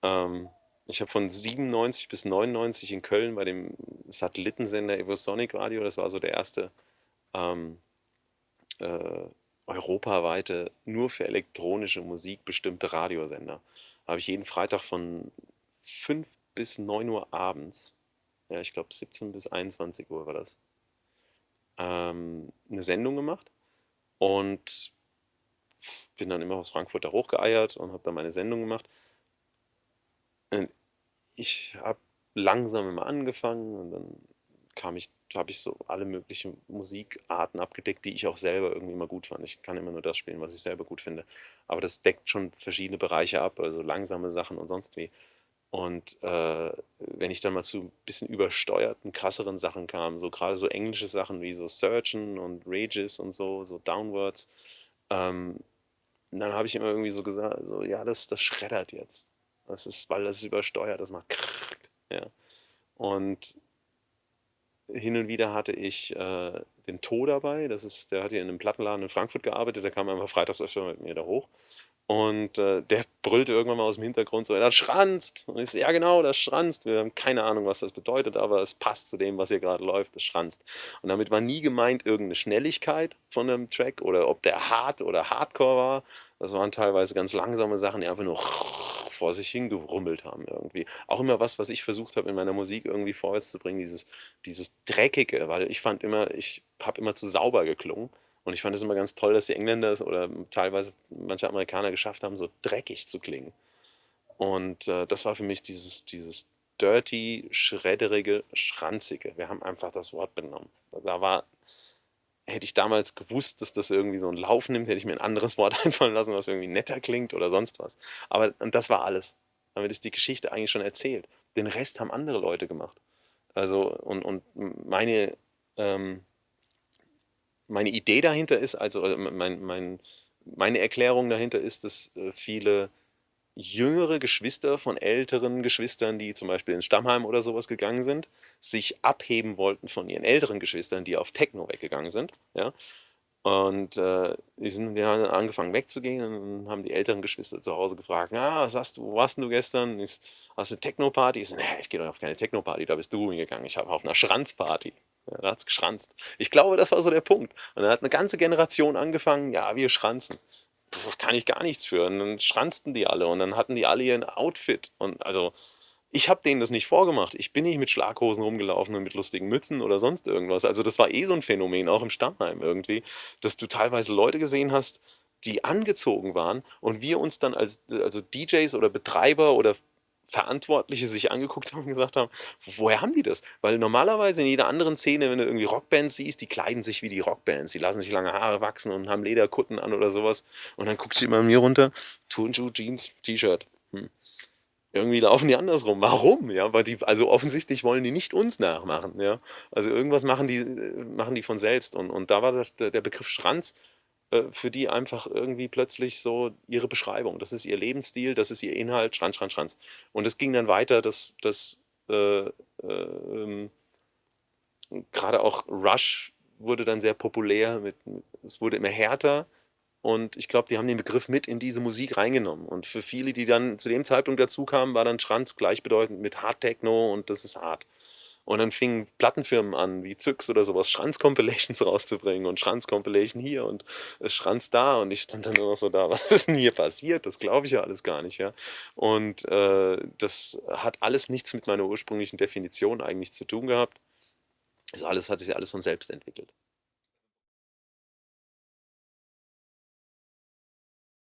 Ähm, Ich habe von 97 bis 99 in Köln bei dem Satellitensender Evosonic Radio, das war so der erste ähm, äh, europaweite, nur für elektronische Musik bestimmte Radiosender. Da habe ich jeden Freitag von 5 bis 9 Uhr abends, ja, ich glaube 17 bis 21 Uhr war das, eine Sendung gemacht und bin dann immer aus Frankfurt da hochgeeiert und habe dann meine Sendung gemacht. Und ich habe langsam immer angefangen und dann habe ich so alle möglichen Musikarten abgedeckt, die ich auch selber irgendwie mal gut fand. Ich kann immer nur das spielen, was ich selber gut finde. Aber das deckt schon verschiedene Bereiche ab, also langsame Sachen und sonst wie. Und wenn ich dann mal zu ein bisschen übersteuerten, krasseren Sachen kam, so gerade so englische Sachen wie so Surgeon und Rages und so, so Downwards, ähm, dann habe ich immer irgendwie so gesagt, so, ja, das schreddert jetzt. Das ist, weil das ist übersteuert, das macht krrrk, ja. Und hin und wieder hatte ich den To dabei, der hat hier in einem Plattenladen in Frankfurt gearbeitet, der kam einfach freitags öfter mit mir da hoch. Und der brüllte irgendwann mal aus dem Hintergrund so, das schranzt. Und ich so, ja genau, das schranzt. Wir haben keine Ahnung, was das bedeutet, aber es passt zu dem, was hier gerade läuft, das schranzt. Und damit war nie gemeint irgendeine Schnelligkeit von einem Track oder ob der hart oder Hardcore war. Das waren teilweise ganz langsame Sachen, die einfach nur vor sich hingerummelt haben irgendwie. Auch immer was ich versucht habe in meiner Musik irgendwie vorwärts zu bringen, dieses Dreckige, weil ich habe immer zu sauber geklungen. Und ich fand es immer ganz toll, dass die Engländer es oder teilweise manche Amerikaner geschafft haben, so dreckig zu klingen. Und das war für mich dieses dirty, schredderige, schranzige. Wir haben einfach das Wort benommen. Hätte ich damals gewusst, dass das irgendwie so einen Lauf nimmt, hätte ich mir ein anderes Wort einfallen lassen, was irgendwie netter klingt oder sonst was. Und das war alles. Damit ist die Geschichte eigentlich schon erzählt. Den Rest haben andere Leute gemacht. Also, und ähm, meine Idee dahinter ist, also meine Erklärung dahinter ist, dass viele jüngere Geschwister von älteren Geschwistern, die zum Beispiel ins Stammheim oder sowas gegangen sind, sich abheben wollten von ihren älteren Geschwistern, die auf Techno weggegangen sind. Ja? Und die haben dann angefangen wegzugehen und dann haben die älteren Geschwister zu Hause gefragt, na, wo warst denn du gestern? Hast du eine Techno-Party? Ich so, nee, ich gehe doch auf keine Techno-Party, da bist du hingegangen. Ich habe auf einer Schranzparty. Ja, da hat's geschranzt. Ich glaube, das war so der Punkt. Und dann hat eine ganze Generation angefangen, ja, wir schranzen. Puh, kann ich gar nichts für. Und dann schranzten die alle und dann hatten die alle ihren Outfit. Und also, ich habe denen das nicht vorgemacht. Ich bin nicht mit Schlaghosen rumgelaufen und mit lustigen Mützen oder sonst irgendwas. Also das war eh so ein Phänomen, auch im Stammheim irgendwie, dass du teilweise Leute gesehen hast, die angezogen waren und wir uns dann also DJs oder Betreiber oder Verantwortliche sich angeguckt haben und gesagt haben, woher haben die das? Weil normalerweise in jeder anderen Szene, wenn du irgendwie Rockbands siehst, die kleiden sich wie die Rockbands, die lassen sich lange Haare wachsen und haben Lederkutten an oder sowas. Und dann guckst du immer mir runter, Turnschuh, Jeans, T-Shirt. Irgendwie laufen die andersrum. Warum? Ja, weil also offensichtlich wollen die nicht uns nachmachen, ja. Also irgendwas machen die von selbst. Und da war der Begriff Schranz für die einfach irgendwie plötzlich so ihre Beschreibung. Das ist ihr Lebensstil, das ist ihr Inhalt, Schranz, Schranz, Schranz. Und es ging dann weiter, gerade auch Rush wurde dann sehr populär, es wurde immer härter und ich glaube, die haben den Begriff mit in diese Musik reingenommen. Und für viele, die dann zu dem Zeitpunkt dazu kamen, war dann Schranz gleichbedeutend mit Hard Techno und das ist hart. Und dann fingen Plattenfirmen an, wie Zyx oder sowas, Schranz-Compilations rauszubringen und Schranz-Compilation hier und Schranz da. Und ich stand dann nur noch so da, was ist denn hier passiert? Das glaube ich ja alles gar nicht, ja. Und das hat alles nichts mit meiner ursprünglichen Definition eigentlich zu tun gehabt. Das alles hat sich alles von selbst entwickelt.